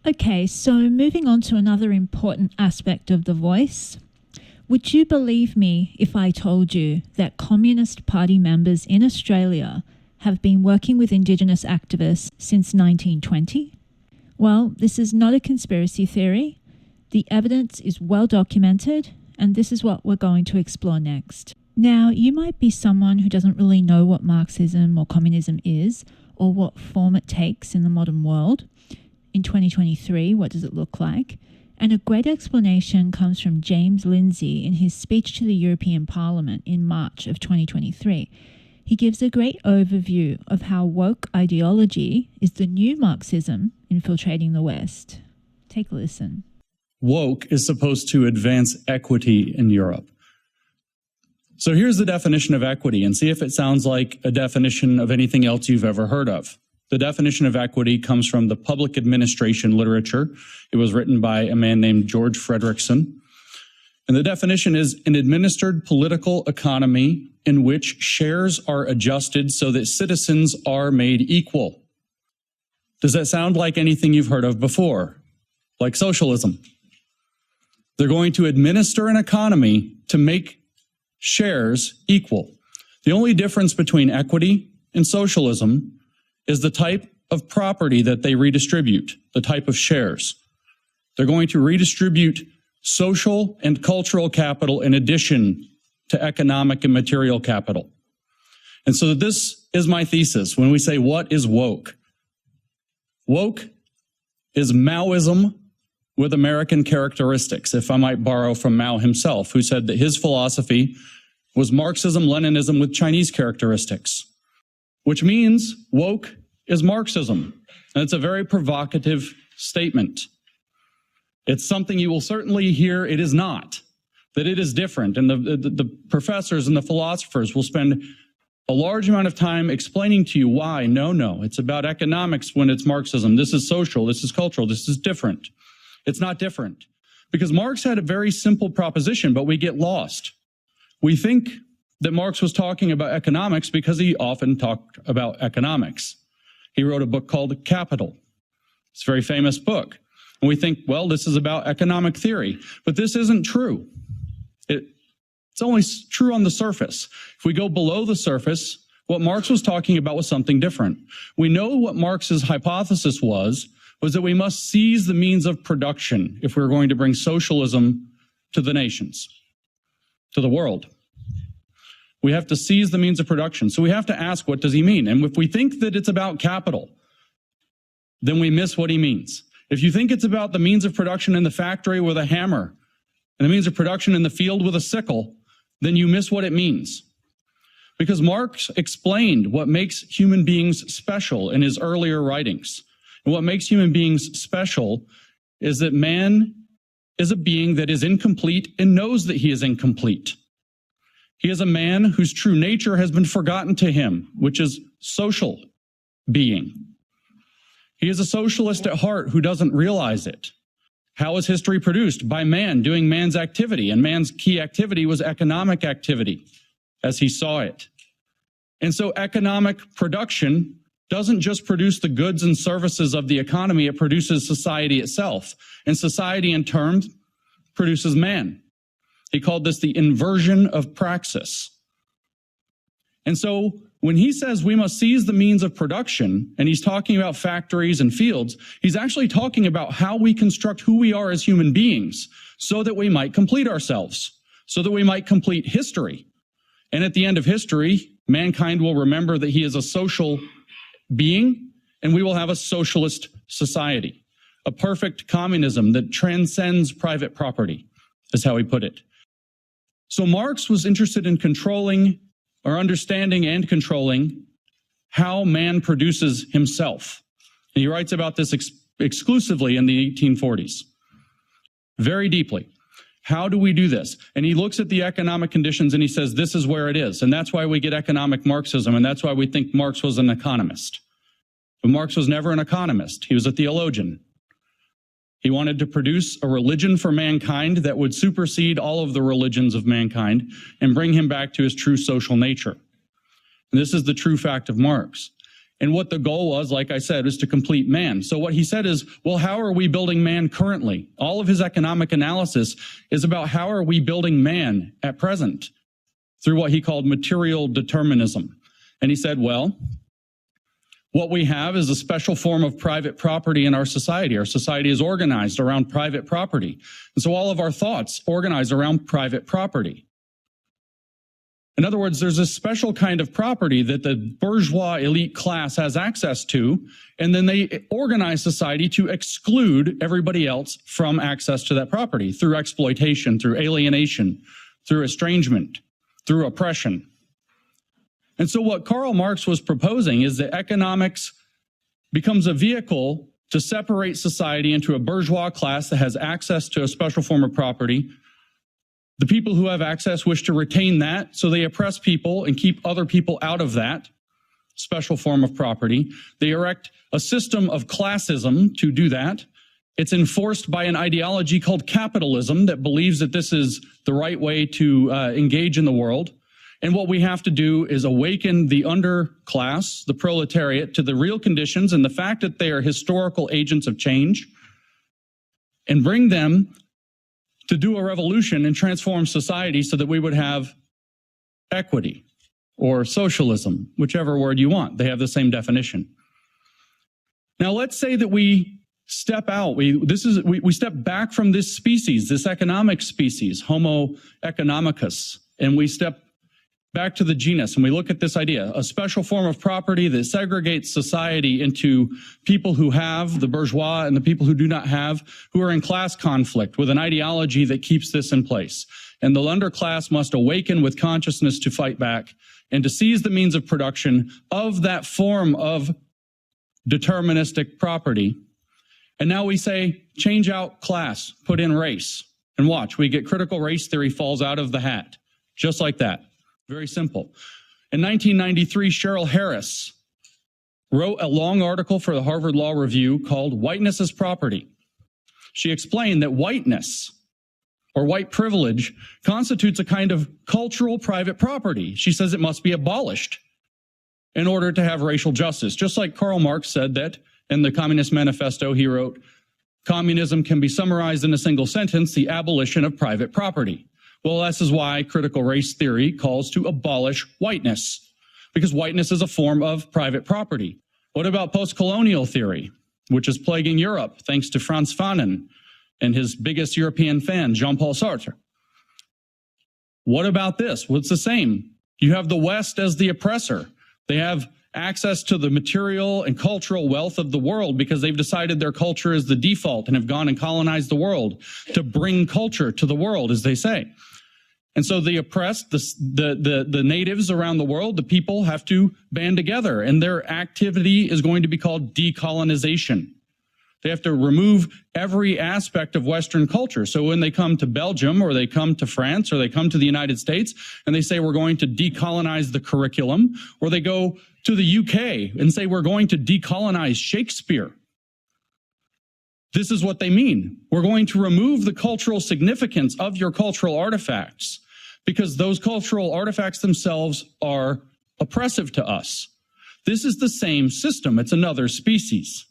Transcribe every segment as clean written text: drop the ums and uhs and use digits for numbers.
Okay, so moving on to another important aspect of the voice. Would you believe me if I told you that Communist Party members in Australia have been working with Indigenous activists since 1920? Well, this is not a conspiracy theory. The evidence is well documented, and this is what we're going to explore next. Now, you might be someone who doesn't really know what Marxism or communism is, or what form it takes in the modern world. In 2023, what does it look like? And a great explanation comes from James Lindsay in his speech to the European Parliament in March of 2023. He gives a great overview of how woke ideology is the new Marxism infiltrating the West. Take a listen. Woke is supposed to advance equity in Europe. So here's the definition of equity, and see if it sounds like a definition of anything else you've ever heard of. The definition of equity comes from the public administration literature. It was written by a man named George Frederickson. And the definition is an administered political economy in which shares are adjusted so that citizens are made equal. Does that sound like anything you've heard of before? Like socialism? They're going to administer an economy to make shares equal. The only difference between equity and socialism is the type of property that they redistribute, the type of shares. They're going to redistribute social and cultural capital in addition to economic and material capital. And so this is my thesis when we say, what is woke? Woke is Maoism with American characteristics, if I might borrow from Mao himself, who said that his philosophy was Marxism, Leninism with Chinese characteristics, which means woke is Marxism. And it's a very provocative statement. It's something you will certainly hear it is not, that it is different. And the professors and the philosophers will spend a large amount of time explaining to you why, no, it's about economics when it's Marxism. This is social, this is cultural, this is different. It's not different. Because Marx had a very simple proposition, but we get lost. We think that Marx was talking about economics because he often talked about economics. He wrote a book called Capital. It's a very famous book. And we think, well, this is about economic theory. But this isn't true. It's only true on the surface. If we go below the surface, what Marx was talking about was something different. We know what Marx's hypothesis was that we must seize the means of production if we're going to bring socialism to the nations, to the world. We have to seize the means of production. So we have to ask, what does he mean? And if we think that it's about capital, then we miss what he means. If you think it's about the means of production in the factory with a hammer and the means of production in the field with a sickle, then you miss what it means. Because Marx explained what makes human beings special in his earlier writings. And what makes human beings special is that man is a being that is incomplete and knows that he is incomplete. He is a man whose true nature has been forgotten to him, which is social being. He is a socialist at heart who doesn't realize it. How is history produced? By man doing man's activity, and man's key activity was economic activity, as he saw it. And so economic production doesn't just produce the goods and services of the economy, it produces society itself. And society in turn produces man. He called this the inversion of praxis. And so when he says we must seize the means of production, and he's talking about factories and fields, he's actually talking about how we construct who we are as human beings so that we might complete ourselves, so that we might complete history. And at the end of history, mankind will remember that he is a social being, and we will have a socialist society, a perfect communism that transcends private property, is how he put it. So Marx was interested in controlling or understanding and controlling how man produces himself. And he writes about this exclusively in the 1840s, very deeply. How do we do this? And he looks at the economic conditions and he says, this is where it is. And that's why we get economic Marxism. And that's why we think Marx was an economist. But Marx was never an economist. He was a theologian. He wanted to produce a religion for mankind that would supersede all of the religions of mankind and bring him back to his true social nature. And this is the true fact of Marx. And what the goal was, like I said, is to complete man. So what he said is, well, how are we building man currently? All of his economic analysis is about how are we building man at present through what he called material determinism. And he said, well, what we have is a special form of private property in our society. Our society is organized around private property. And so all of our thoughts organize around private property. In other words, there's a special kind of property that the bourgeois elite class has access to, and then they organize society to exclude everybody else from access to that property through exploitation, through alienation, through estrangement, through oppression. And so what Karl Marx was proposing is that economics becomes a vehicle to separate society into a bourgeois class that has access to a special form of property. The people who have access wish to retain that, so they oppress people and keep other people out of that special form of property. They erect a system of classism to do that. It's enforced by an ideology called capitalism that believes that this is the right way to engage in the world. And what we have to do is awaken the underclass, the proletariat, to the real conditions and the fact that they are historical agents of change, and bring them to do a revolution and transform society so that we would have equity or socialism, whichever word you want. They have the same definition. Now, let's say that we step out. We step back from this species, this economic species, Homo economicus, and we step back to the genus, and we look at this idea, a special form of property that segregates society into people who have, the bourgeois, and the people who do not have, who are in class conflict with an ideology that keeps this in place. And the underclass must awaken with consciousness to fight back and to seize the means of production of that form of deterministic property. And now we say, change out class, put in race. And watch, we get critical race theory falls out of the hat, just like that. Very simple. In 1993, Cheryl Harris wrote a long article for the Harvard Law Review called Whiteness as Property. She explained that whiteness, or white privilege, constitutes a kind of cultural private property. She says it must be abolished in order to have racial justice. Just like Karl Marx said that in the Communist Manifesto, he wrote, communism can be summarized in a single sentence, the abolition of private property. Well, this is why critical race theory calls to abolish whiteness, because whiteness is a form of private property. What about post-colonial theory, which is plaguing Europe, thanks to Frantz Fanon and his biggest European fan, Jean-Paul Sartre? What about this? Well, it's the same. You have the West as the oppressor. They have access to the material and cultural wealth of the world because they've decided their culture is the default and have gone and colonized the world to bring culture to the world, as they say. And so the oppressed, the natives around the world, the people have to band together, and their activity is going to be called decolonization. They have to remove every aspect of Western culture. So when they come to Belgium or they come to France or they come to the United States and they say we're going to decolonize the curriculum, or they go to the UK and say we're going to decolonize Shakespeare, this is what they mean. We're going to remove the cultural significance of your cultural artifacts because those cultural artifacts themselves are oppressive to us. This is the same system. It's another species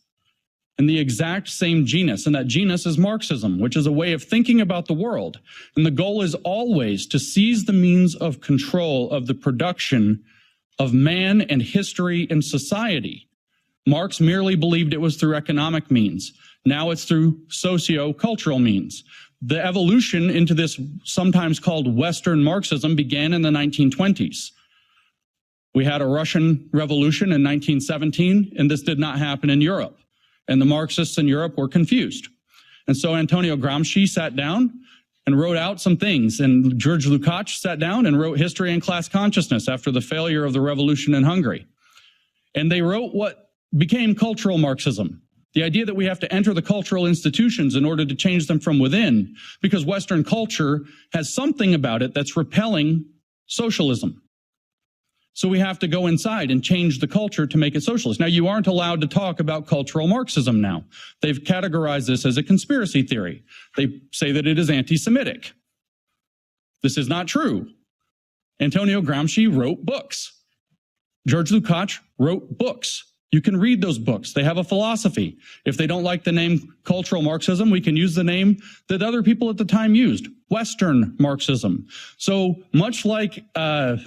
in the exact same genus. And that genus is Marxism, which is a way of thinking about the world. And the goal is always to seize the means of control of the production of man and history and society. Marx merely believed it was through economic means. Now it's through socio-cultural means. The evolution into this sometimes called Western Marxism began in the 1920s. We had a Russian Revolution in 1917, and this did not happen in Europe. And the Marxists in Europe were confused. And so Antonio Gramsci sat down and wrote out some things, and George Lukács sat down and wrote History and Class Consciousness after the failure of the revolution in Hungary. And they wrote what became cultural Marxism. The idea that we have to enter the cultural institutions in order to change them from within, because Western culture has something about it that's repelling socialism. So we have to go inside and change the culture to make it socialist. Now, you aren't allowed to talk about cultural Marxism now. They've categorized this as a conspiracy theory. They say that it is anti-Semitic. This is not true. Antonio Gramsci wrote books. George Lukács wrote books. You can read those books. They have a philosophy. If they don't like the name cultural Marxism, we can use the name that other people at the time used, Western Marxism. So much like, a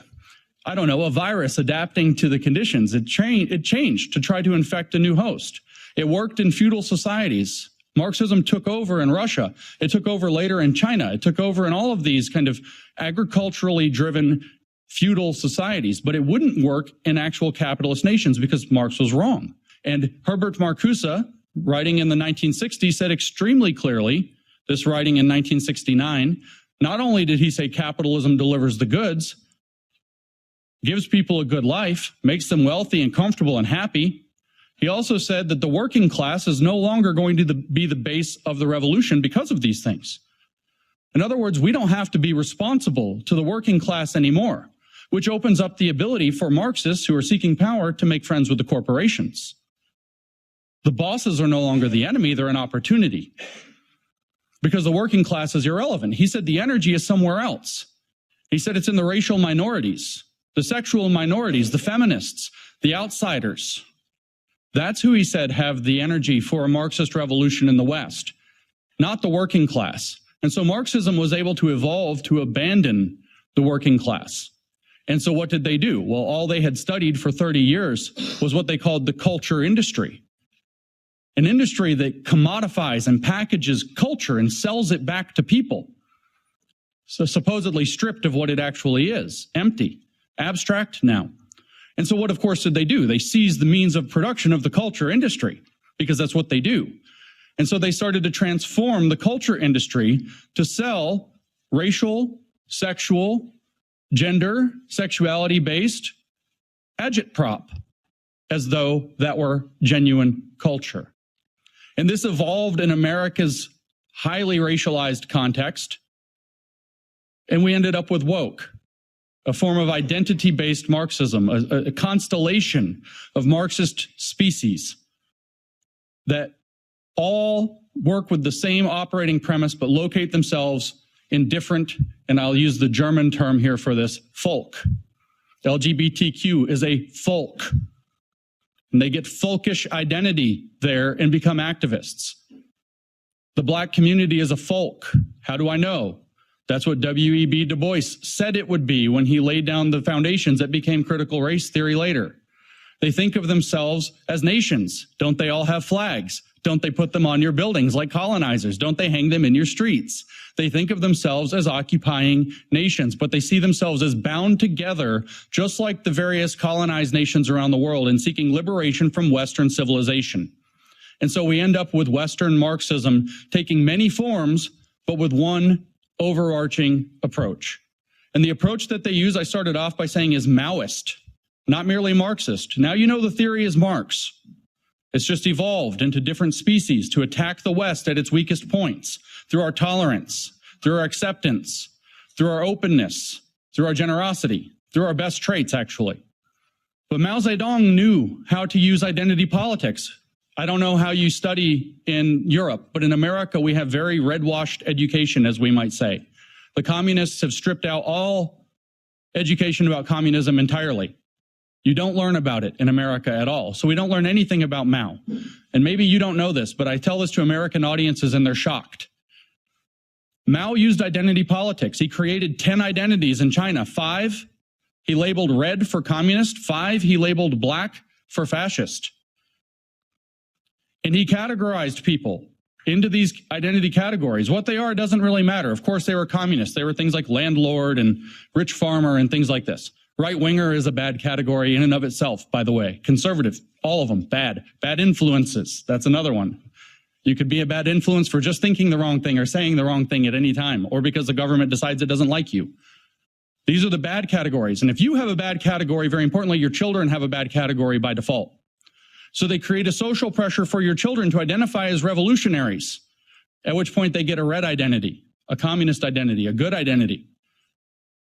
virus adapting to the conditions, it changed to try to infect a new host. It worked in feudal societies. Marxism took over in Russia. It took over later in China. It took over in all of these kind of agriculturally driven feudal societies, but it wouldn't work in actual capitalist nations because Marx was wrong. And Herbert Marcuse, writing in the 1960s, said extremely clearly, this writing in 1969, not only did he say capitalism delivers the goods, gives people a good life, makes them wealthy and comfortable and happy, he also said that the working class is no longer going to be the base of the revolution because of these things. In other words, we don't have to be responsible to the working class anymore, which opens up the ability for Marxists who are seeking power to make friends with the corporations. The bosses are no longer the enemy, they're an opportunity. Because the working class is irrelevant. He said the energy is somewhere else. He said it's in the racial minorities, the sexual minorities, the feminists, the outsiders. That's who he said have the energy for a Marxist revolution in the West, not the working class. And so Marxism was able to evolve to abandon the working class. And so what did they do? Well, all they had studied for 30 years was what they called the culture industry. An industry that commodifies and packages culture and sells it back to people. So supposedly stripped of what it actually is, empty, abstract now. And so what, of course, did they do? They seized the means of production of the culture industry because that's what they do. And so they started to transform the culture industry to sell racial, sexual, gender, sexuality-based agitprop as though that were genuine culture. And this evolved in America's highly racialized context, and we ended up with woke, a form of identity-based Marxism, a constellation of Marxist species that all work with the same operating premise but locate themselves in different, and I'll use the German term here for this, folk. LGBTQ is a folk. And they get folkish identity there and become activists. The black community is a folk. How do I know? That's what W.E.B. Du Bois said it would be when he laid down the foundations that became critical race theory later. They think of themselves as nations. Don't they all have flags? Don't they put them on your buildings like colonizers? Don't they hang them in your streets? They think of themselves as occupying nations, but they see themselves as bound together, just like the various colonized nations around the world, in seeking liberation from Western civilization. And so we end up with Western Marxism taking many forms, but with one overarching approach. And the approach that they use, I started off by saying, is Maoist, not merely Marxist. Now you know the theory is Marx. It's just evolved into different species to attack the West at its weakest points through our tolerance, through our acceptance, through our openness, through our generosity, through our best traits, actually. But Mao Zedong knew how to use identity politics. I don't know how you study in Europe, but in America, we have very red-washed education, as we might say. The communists have stripped out all education about communism entirely. You don't learn about it in America at all. So we don't learn anything about Mao. And maybe you don't know this, but I tell this to American audiences and they're shocked. Mao used identity politics. He created 10 identities in China. 5, he labeled red for communist. 5, he labeled black for fascist. And he categorized people into these identity categories. What they are doesn't really matter. Of course, they were communists. They were things like landlord and rich farmer and things like this. Right-winger is a bad category in and of itself, by the way. Conservative, all of them, bad. Bad influences, that's another one. You could be a bad influence for just thinking the wrong thing or saying the wrong thing at any time, or because the government decides it doesn't like you. These are the bad categories. And if you have a bad category, very importantly, your children have a bad category by default. So they create a social pressure for your children to identify as revolutionaries, at which point they get a red identity, a communist identity, a good identity.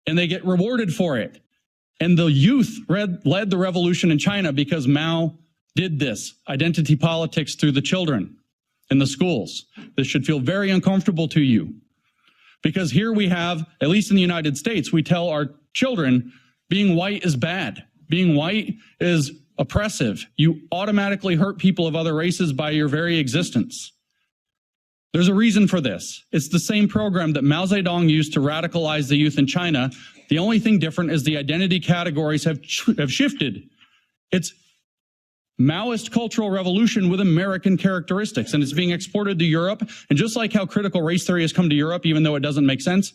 And they get rewarded for it. And the youth led the revolution in China because Mao did this, identity politics through the children in the schools. This should feel very uncomfortable to you. Because here we have, at least in the United States, we tell our children being white is bad. Being white is oppressive. You automatically hurt people of other races by your very existence. There's a reason for this. It's the same program that Mao Zedong used to radicalize the youth in China. The only thing different is the identity categories have shifted. It's Maoist cultural revolution with American characteristics, and it's being exported to Europe. And just like how critical race theory has come to Europe, even though it doesn't make sense,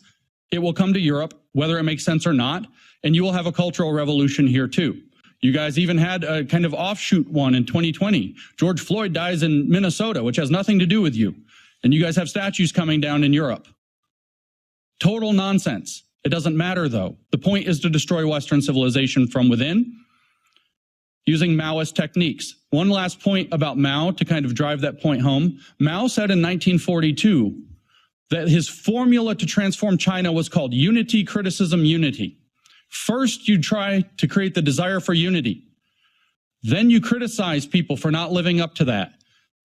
it will come to Europe, whether it makes sense or not, and you will have a cultural revolution here too. You guys even had a kind of offshoot one in 2020. George Floyd dies in Minnesota, which has nothing to do with you. And you guys have statues coming down in Europe. Total nonsense. It doesn't matter, though. The point is to destroy Western civilization from within using Maoist techniques. One last point about Mao to kind of drive that point home. Mao said in 1942 that his formula to transform China was called unity, criticism, unity. First, you try to create the desire for unity. Then you criticize people for not living up to that.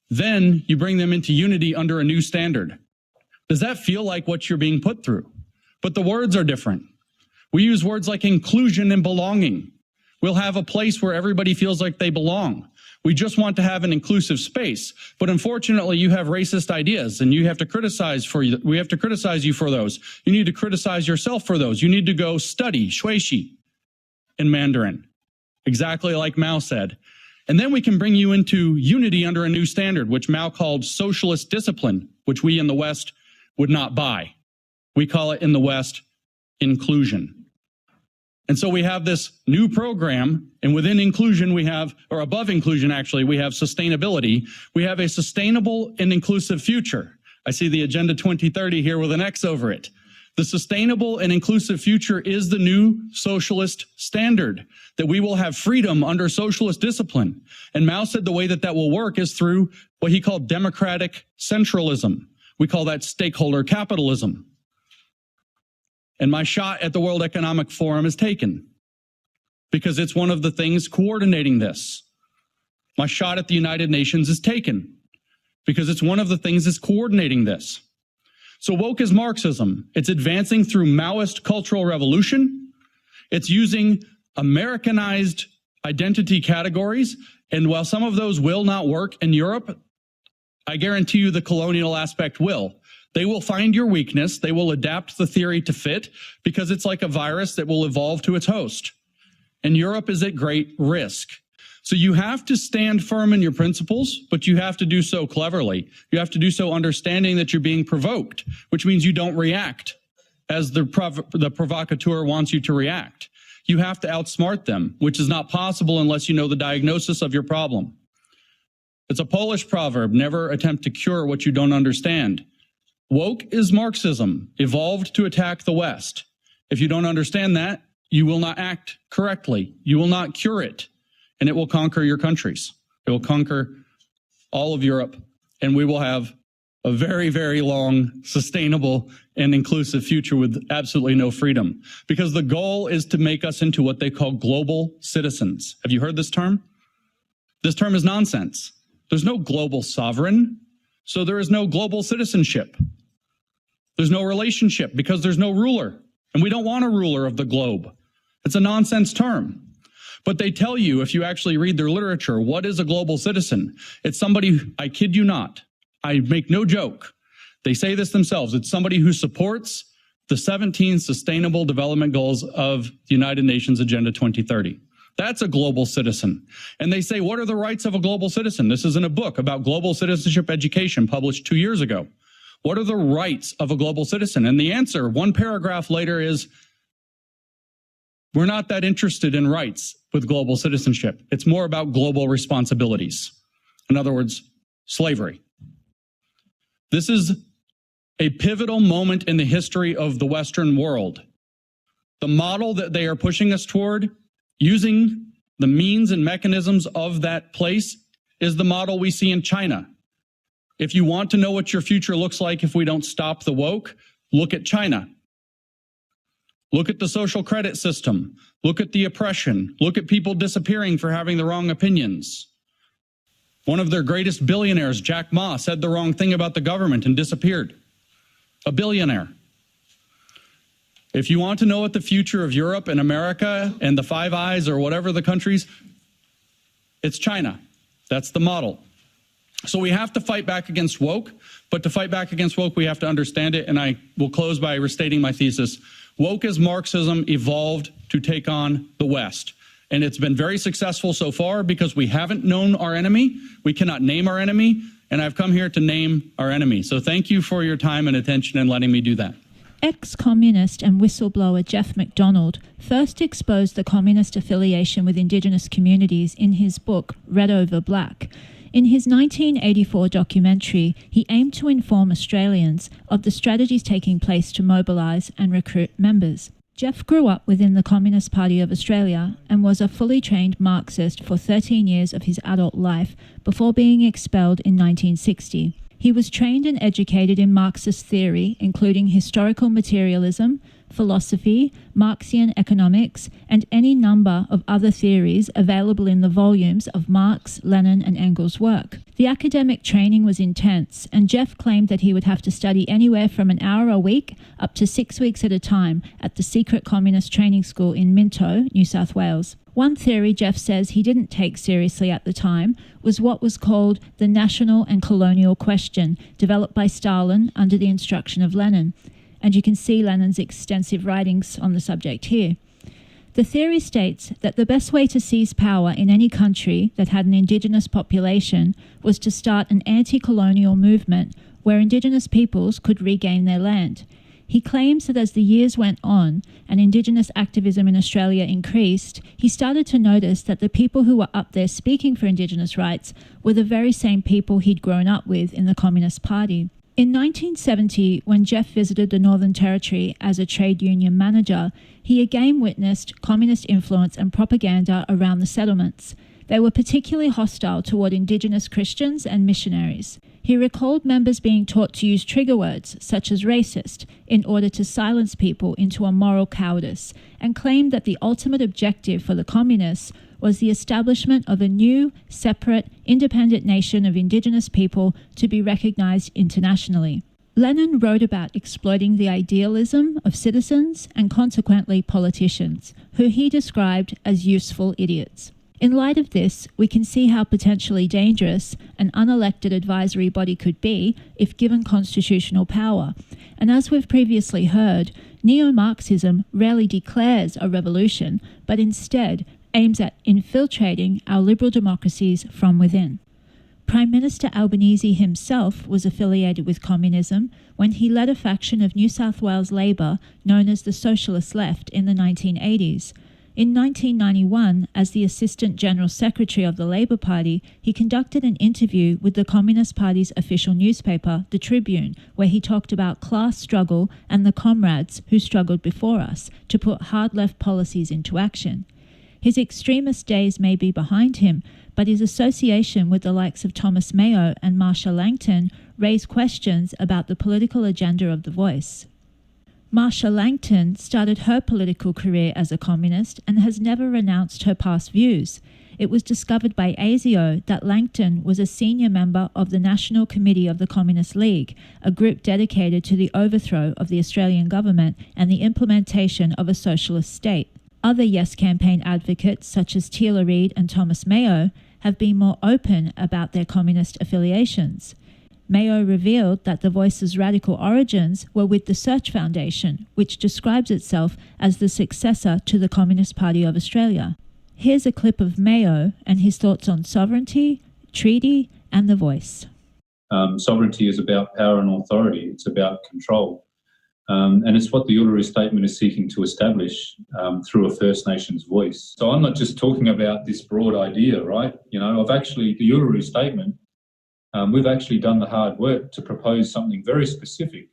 Then you bring them into unity under a new standard. Does that feel like what you're being put through? But the words are different. We use words like inclusion and belonging. We'll have a place where everybody feels like they belong. We just want to have an inclusive space. But unfortunately, you have racist ideas and you have to criticize we have to criticize you for those. You need to criticize yourself for those. You need to go study shuishi in Mandarin, exactly like Mao said. And then we can bring you into unity under a new standard, which Mao called socialist discipline, which we in the West would not buy. We call it in the West inclusion. And so we have this new program, and within inclusion we have, or above inclusion actually, we have sustainability. We have a sustainable and inclusive future. I see the Agenda 2030 here with an X over it. The sustainable and inclusive future is the new socialist standard, that we will have freedom under socialist discipline. And Mao said the way that that will work is through what he called democratic centralism. We call that stakeholder capitalism. And my shot at the World Economic Forum is taken because it's one of the things coordinating this. My shot at the United Nations is taken because it's one of the things that's coordinating this. So woke is Marxism. It's advancing through Maoist cultural revolution. It's using Americanized identity categories. And while some of those will not work in Europe, I guarantee you the colonial aspect will. They will find your weakness. They will adapt the theory to fit because it's like a virus that will evolve to its host. And Europe is at great risk. So you have to stand firm in your principles, but you have to do so cleverly. You have to do so understanding that you're being provoked, which means you don't react as the provocateur wants you to react. You have to outsmart them, which is not possible unless you know the diagnosis of your problem. It's a Polish proverb, never attempt to cure what you don't understand. Woke is Marxism, evolved to attack the West. If you don't understand that, you will not act correctly. You will not cure it. And it will conquer your countries. It will conquer all of Europe, and we will have a very, very long, sustainable, and inclusive future with absolutely no freedom. Because the goal is to make us into what they call global citizens. Have you heard this term? This term is nonsense. There's no global sovereign, so there is no global citizenship. There's no relationship because there's no ruler, and we don't want a ruler of the globe. It's a nonsense term. But they tell you, if you actually read their literature, what is a global citizen? It's somebody, I kid you not, I make no joke. They say this themselves. It's somebody who supports the 17 Sustainable Development Goals of the United Nations Agenda 2030. That's a global citizen. And they say, what are the rights of a global citizen? This is in a book about global citizenship education published 2 years ago. What are the rights of a global citizen? And the answer, one paragraph later, is we're not that interested in rights with global citizenship. It's more about global responsibilities. In other words, slavery. This is a pivotal moment in the history of the Western world. The model that they are pushing us toward, using the means and mechanisms of that place, is the model we see in China. If you want to know what your future looks like if we don't stop the woke, look at China. Look at the social credit system. Look at the oppression. Look at people disappearing for having the wrong opinions. One of their greatest billionaires, Jack Ma, said the wrong thing about the government and disappeared. A billionaire. If you want to know what the future of Europe and America and the Five Eyes or whatever the countries, It's China. That's the model. So we have to fight back against woke, but to fight back against woke, we have to understand it. And I will close by restating my thesis. Woke as Marxism evolved to take on the West. And it's been very successful so far because we haven't known our enemy. We cannot name our enemy. And I've come here to name our enemy. So thank you for your time and attention and letting me do that. Ex-communist and whistleblower Jeff MacDonald first exposed the communist affiliation with Indigenous communities in his book, Red Over Black. In his 1984 documentary, he aimed to inform Australians of the strategies taking place to mobilise and recruit members. Jeff grew up within the Communist Party of Australia and was a fully trained Marxist for 13 years of his adult life before being expelled in 1960. He was trained and educated in Marxist theory, including historical materialism, philosophy, Marxian economics, and any number of other theories available in the volumes of Marx, Lenin, and Engels' work. The academic training was intense, and Jeff claimed that he would have to study anywhere from an hour a week up to 6 weeks at a time at the secret communist training school in Minto, New South Wales. One theory Jeff says he didn't take seriously at the time was what was called the national and colonial question, developed by Stalin under the instruction of Lenin. And you can see Lenin's extensive writings on the subject here. The theory states that the best way to seize power in any country that had an Indigenous population was to start an anti-colonial movement where Indigenous peoples could regain their land. He claims that as the years went on and Indigenous activism in Australia increased, he started to notice that the people who were up there speaking for Indigenous rights were the very same people he'd grown up with in the Communist Party. In 1970, when Jeff visited the Northern Territory as a trade union manager, he again witnessed communist influence and propaganda around the settlements. They were particularly hostile toward Indigenous Christians and missionaries. He recalled members being taught to use trigger words, such as racist, in order to silence people into a moral cowardice, and claimed that the ultimate objective for the communists was the establishment of a new, separate, independent nation of Indigenous people to be recognized internationally. Lenin wrote about exploiting the idealism of citizens and consequently politicians, who he described as useful idiots. In light of this, we can see how potentially dangerous an unelected advisory body could be if given constitutional power. And as we've previously heard, neo-Marxism rarely declares a revolution, but instead aims at infiltrating our liberal democracies from within. Prime Minister Albanese himself was affiliated with communism when he led a faction of New South Wales Labor known as the Socialist Left in the 1980s. In 1991, as the Assistant General Secretary of the Labor Party, he conducted an interview with the Communist Party's official newspaper, The Tribune, where he talked about class struggle and the comrades who struggled before us to put hard left policies into action. His extremist days may be behind him, but his association with the likes of Thomas Mayo and Marsha Langton raised questions about the political agenda of The Voice. Marsha Langton started her political career as a communist and has never renounced her past views. It was discovered by ASIO that Langton was a senior member of the National Committee of the Communist League, a group dedicated to the overthrow of the Australian government and the implementation of a socialist state. Other Yes campaign advocates, such as Teela Reid and Thomas Mayo, have been more open about their communist affiliations. Mayo revealed that The Voice's radical origins were with the Search Foundation, which describes itself as the successor to the Communist Party of Australia. Here's a clip of Mayo and his thoughts on sovereignty, treaty, and The Voice. Sovereignty is about power and authority. It's about control. And it's what the Uluru Statement is seeking to establish through a First Nations voice. So I'm not just talking about this broad idea, right? You know, the Uluru Statement, we've actually done the hard work to propose something very specific.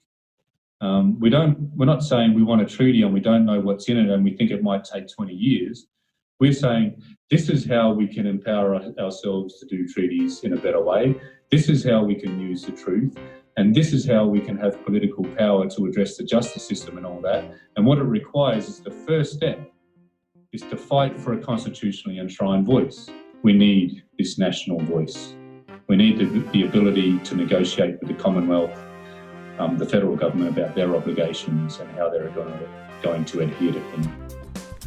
We're not saying we want a treaty and we don't know what's in it and we think it might take 20 years. We're saying this is how we can empower ourselves to do treaties in a better way. This is how we can use the truth. And this is how we can have political power to address the justice system and all that. And what it requires is the first step is to fight for a constitutionally enshrined voice. We need this national voice. We need the ability to negotiate with the Commonwealth, the federal government about their obligations and how they're going to adhere to them.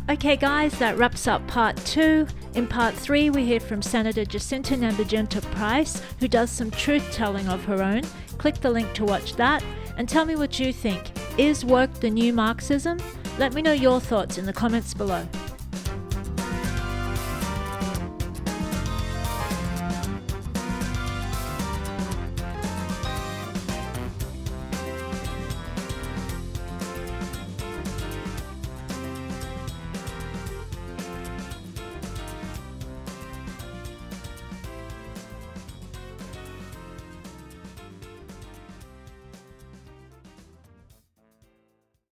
Okay guys, that wraps up part 2. In part 3 we hear from Senator Jacinta Nambagenta-Price, who does some truth-telling of her own. Click the link to watch that and tell me what you think. Is woke the new Marxism? Let me know your thoughts in the comments below.